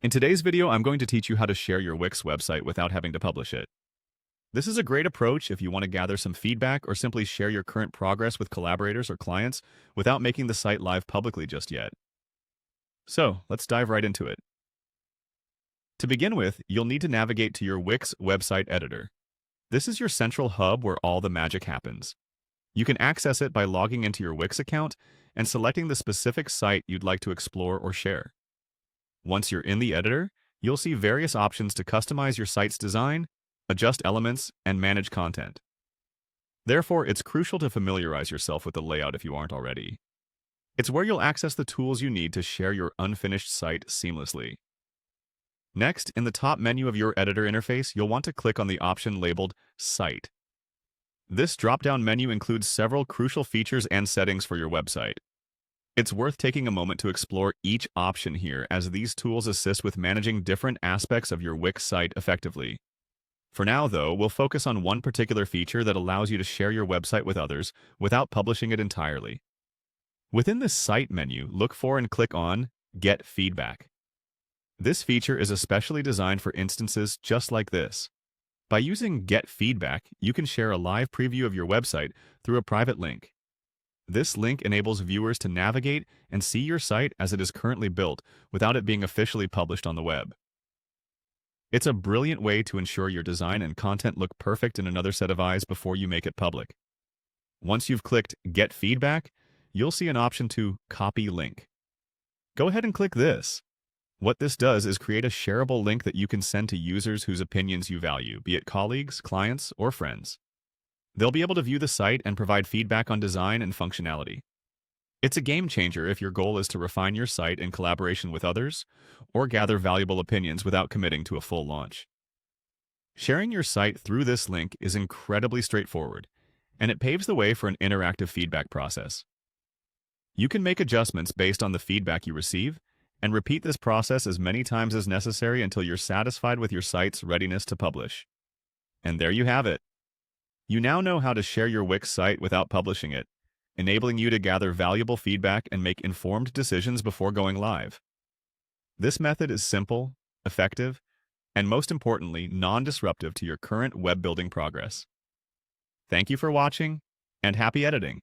In today's video, I'm going to teach you how to share your Wix website without having to publish it. This is a great approach if you want to gather some feedback or simply share your current progress with collaborators or clients without making the site live publicly just yet. So, let's dive right into it. To begin with, you'll need to navigate to your Wix website editor. This is your central hub where all the magic happens. You can access it by logging into your Wix account and selecting the specific site you'd like to explore or share. Once you're in the editor, you'll see various options to customize your site's design, adjust elements, and manage content. Therefore, it's crucial to familiarize yourself with the layout if you aren't already. It's where you'll access the tools you need to share your unfinished site seamlessly. Next, in the top menu of your editor interface, you'll want to click on the option labeled Site. This drop-down menu includes several crucial features and settings for your website. It's worth taking a moment to explore each option here, as these tools assist with managing different aspects of your Wix site effectively. For now, though, we'll focus on one particular feature that allows you to share your website with others without publishing it entirely. Within the Site menu, look for and click on Get Feedback. This feature is especially designed for instances just like this. By using Get Feedback, you can share a live preview of your website through a private link. This link enables viewers to navigate and see your site as it is currently built without it being officially published on the web. It's a brilliant way to ensure your design and content look perfect in another set of eyes before you make it public. Once you've clicked Get Feedback, you'll see an option to Copy Link. Go ahead and click this. What this does is create a shareable link that you can send to users whose opinions you value, be it colleagues, clients, or friends. They'll be able to view the site and provide feedback on design and functionality. It's a game changer if your goal is to refine your site in collaboration with others or gather valuable opinions without committing to a full launch. Sharing your site through this link is incredibly straightforward, and it paves the way for an interactive feedback process. You can make adjustments based on the feedback you receive and repeat this process as many times as necessary until you're satisfied with your site's readiness to publish. And there you have it. You now know how to share your Wix site without publishing it, enabling you to gather valuable feedback and make informed decisions before going live. This method is simple, effective, and most importantly, non-disruptive to your current web building progress. Thank you for watching, and happy editing!